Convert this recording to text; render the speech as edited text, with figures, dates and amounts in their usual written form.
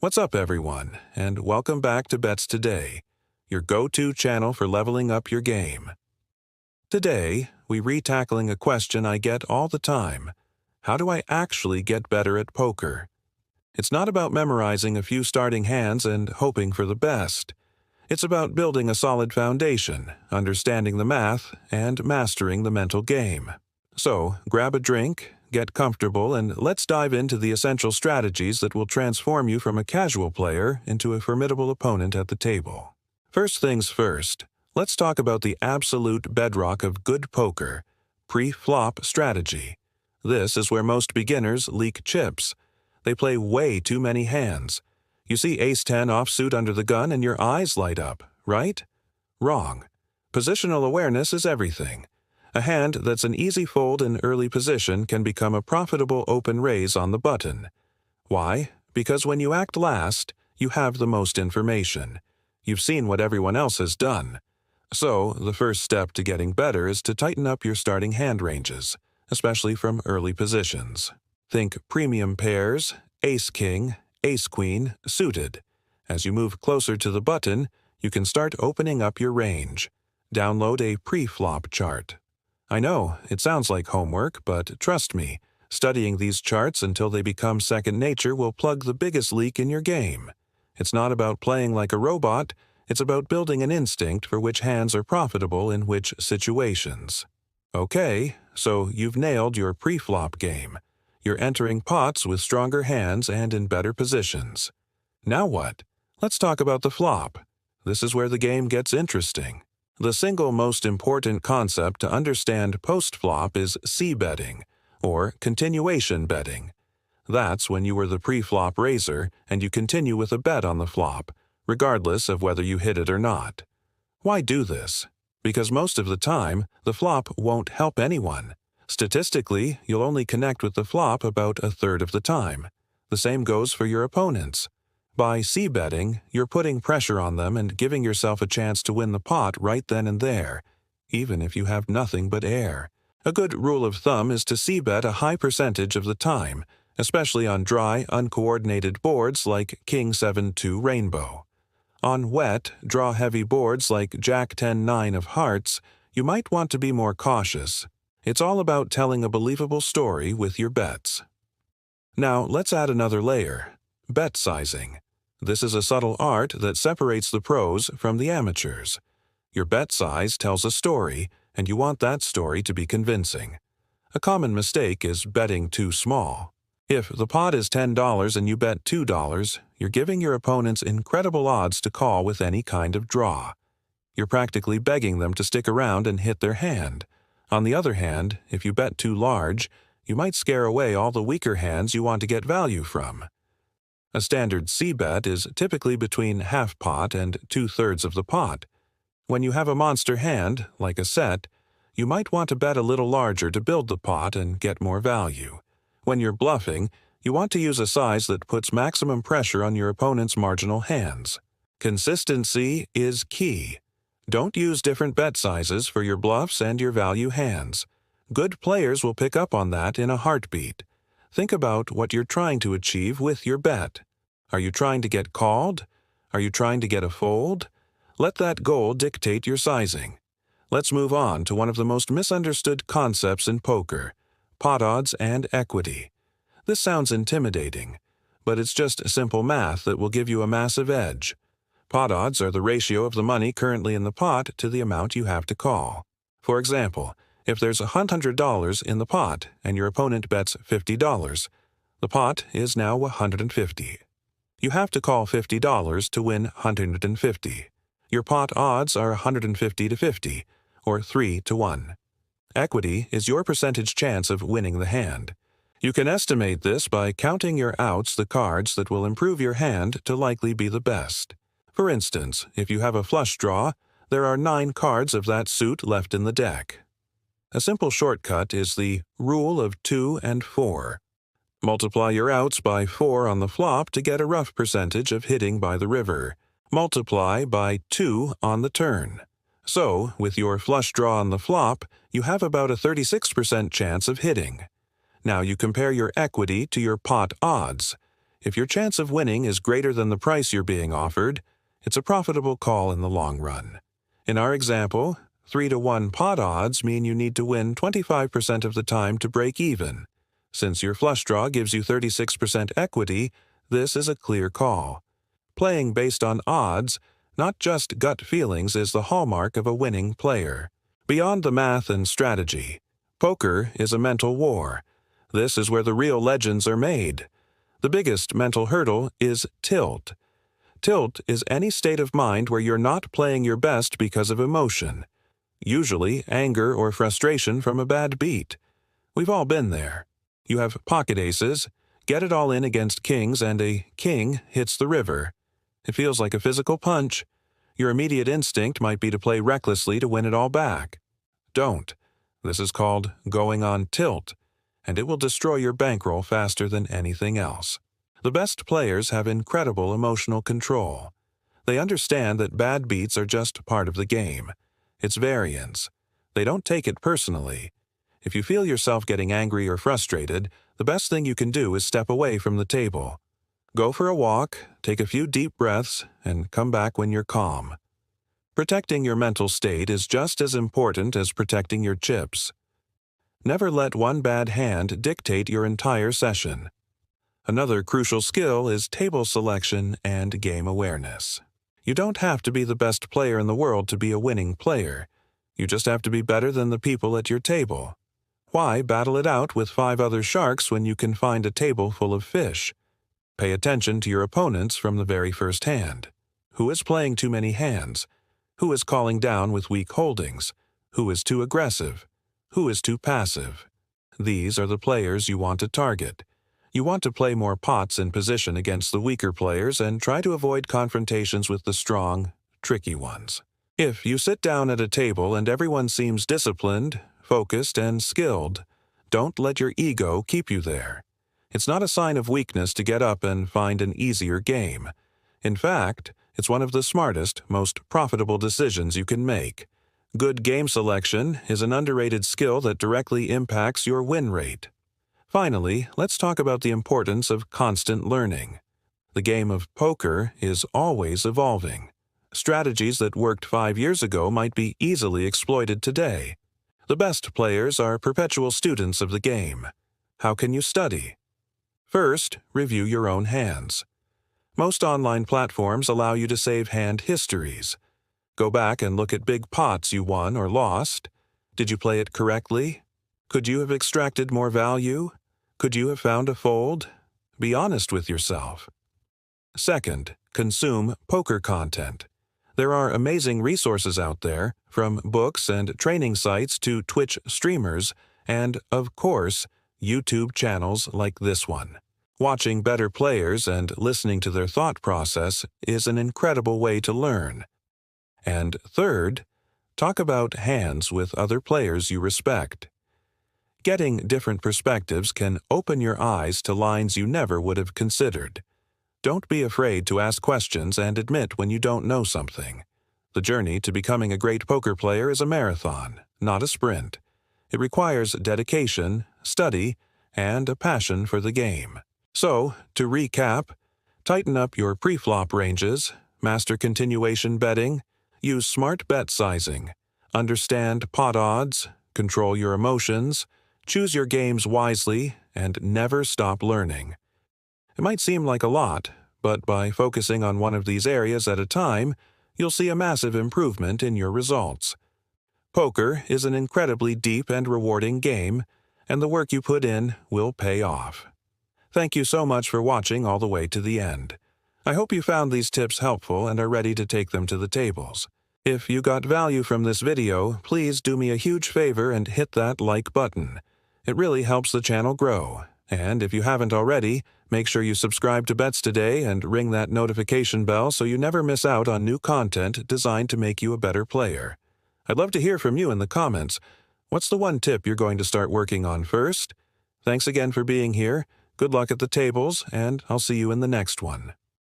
What's up, everyone, and welcome back to Bets Today, your go-to channel for leveling up your game. Today, we re-tackling a question I get all the time. How do I actually get better at poker? It's not about memorizing a few starting hands and hoping for the best. It's about building a solid foundation, understanding the math, and mastering the mental game. So, grab a drink, get comfortable, and let's dive into the essential strategies that will transform you from a casual player into a formidable opponent at the table. First things first, let's talk about the absolute bedrock of good poker, pre-flop strategy. This is where most beginners leak chips. They play way too many hands. You see ace-10 offsuit under the gun and your eyes light up, right? Wrong. Positional awareness is everything. A hand that's an easy fold in early position can become a profitable open raise on the button. Why? Because when you act last, you have the most information. You've seen what everyone else has done. So, the first step to getting better is to tighten up your starting hand ranges, especially from early positions. Think premium pairs, ace-king, ace-queen, suited. As you move closer to the button, you can start opening up your range. Download a pre-flop chart. I know, it sounds like homework, but trust me, studying these charts until they become second nature will plug the biggest leak in your game. It's not about playing like a robot, it's about building an instinct for which hands are profitable in which situations. Okay, so you've nailed your pre-flop game. You're entering pots with stronger hands and in better positions. Now what? Let's talk about the flop. This is where the game gets interesting. The single most important concept to understand post-flop is c-betting, or continuation betting. That's when you were the pre-flop raiser and you continue with a bet on the flop, regardless of whether you hit it or not. Why do this? Because most of the time, the flop won't help anyone. Statistically, you'll only connect with the flop about a third of the time. The same goes for your opponents. By c-betting, you're putting pressure on them and giving yourself a chance to win the pot right then and there, even if you have nothing but air. A good rule of thumb is to c-bet a high percentage of the time, especially on dry, uncoordinated boards like King 7-2 Rainbow. On wet, draw-heavy boards like Jack 10-9 of hearts, you might want to be more cautious. It's all about telling a believable story with your bets. Now, let's add another layer: bet sizing. This is a subtle art that separates the pros from the amateurs. Your bet size tells a story, and you want that story to be convincing. A common mistake is betting too small. If the pot is $10 and you bet $2, you're giving your opponents incredible odds to call with any kind of draw. You're practically begging them to stick around and hit their hand. On the other hand, if you bet too large, you might scare away all the weaker hands you want to get value from. A standard c-bet is typically between half pot and 2/3 of the pot. When you have a monster hand, like a set, you might want to bet a little larger to build the pot and get more value. When you're bluffing, you want to use a size that puts maximum pressure on your opponent's marginal hands. Consistency is key. Don't use different bet sizes for your bluffs and your value hands. Good players will pick up on that in a heartbeat. Think about what you're trying to achieve with your bet. Are you trying to get called? Are you trying to get a fold? Let that goal dictate your sizing. Let's move on to one of the most misunderstood concepts in poker: pot odds and equity. This sounds intimidating, but it's just simple math that will give you a massive edge. Pot odds are the ratio of the money currently in the pot to the amount you have to call. For example, if there's $100 in the pot and your opponent bets $50, the pot is now $150. You have to call $50 to win $150. Your pot odds are 150 to 50, or 3 to 1. Equity is your percentage chance of winning the hand. You can estimate this by counting your outs, the cards that will improve your hand to likely be the best. For instance, if you have a flush draw, there are 9 cards of that suit left in the deck. A simple shortcut is the rule of 2 and 4. Multiply your outs by 4 on the flop to get a rough percentage of hitting by the river. Multiply by 2 on the turn. So, with your flush draw on the flop, you have about a 36% chance of hitting. Now you compare your equity to your pot odds. If your chance of winning is greater than the price you're being offered, it's a profitable call in the long run. In our example, 3-to-1 pot odds mean you need to win 25% of the time to break even. Since your flush draw gives you 36% equity, this is a clear call. Playing based on odds, not just gut feelings, is the hallmark of a winning player. Beyond the math and strategy, poker is a mental war. This is where the real legends are made. The biggest mental hurdle is tilt. Tilt is any state of mind where you're not playing your best because of emotion, usually anger or frustration from a bad beat. We've all been there. You have pocket aces, get it all in against kings, and a king hits the river. It feels like a physical punch. Your immediate instinct might be to play recklessly to win it all back. Don't. This is called going on tilt, and it will destroy your bankroll faster than anything else. The best players have incredible emotional control. They understand that bad beats are just part of the game. It's variance. They don't take it personally. If you feel yourself getting angry or frustrated, the best thing you can do is step away from the table. Go for a walk, take a few deep breaths, and come back when you're calm. Protecting your mental state is just as important as protecting your chips. Never let one bad hand dictate your entire session. Another crucial skill is table selection and game awareness. You don't have to be the best player in the world to be a winning player. You just have to be better than the people at your table. Why battle it out with 5 other sharks when you can find a table full of fish? Pay attention to your opponents from the very first hand. Who is playing too many hands? Who is calling down with weak holdings? Who is too aggressive? Who is too passive? These are the players you want to target. You want to play more pots in position against the weaker players and try to avoid confrontations with the strong, tricky ones. If you sit down at a table and everyone seems disciplined, focused, and skilled, don't let your ego keep you there. It's not a sign of weakness to get up and find an easier game. In fact, it's one of the smartest, most profitable decisions you can make. Good game selection is an underrated skill that directly impacts your win rate. Finally, let's talk about the importance of constant learning. The game of poker is always evolving. Strategies that worked 5 years ago might be easily exploited today. The best players are perpetual students of the game. How can you study? First, review your own hands. Most online platforms allow you to save hand histories. Go back and look at big pots you won or lost. Did you play it correctly? Could you have extracted more value? Could you have found a fold? Be honest with yourself. Second, consume poker content. There are amazing resources out there, from books and training sites to Twitch streamers, and, of course, YouTube channels like this one. Watching better players and listening to their thought process is an incredible way to learn. And third, talk about hands with other players you respect. Getting different perspectives can open your eyes to lines you never would have considered. Don't be afraid to ask questions and admit when you don't know something. The journey to becoming a great poker player is a marathon, not a sprint. It requires dedication, study, and a passion for the game. So, to recap, tighten up your pre-flop ranges, master continuation betting, use smart bet sizing, understand pot odds, control your emotions, choose your games wisely, and never stop learning. It might seem like a lot, but by focusing on one of these areas at a time, you'll see a massive improvement in your results. Poker is an incredibly deep and rewarding game, and the work you put in will pay off. Thank you so much for watching all the way to the end. I hope you found these tips helpful and are ready to take them to the tables. If you got value from this video, please do me a huge favor and hit that like button. It really helps the channel grow. And if you haven't already, make sure you subscribe to Bets Today and ring that notification bell so you never miss out on new content designed to make you a better player. I'd love to hear from you in the comments. What's the one tip you're going to start working on first? Thanks again for being here. Good luck at the tables, and I'll see you in the next one.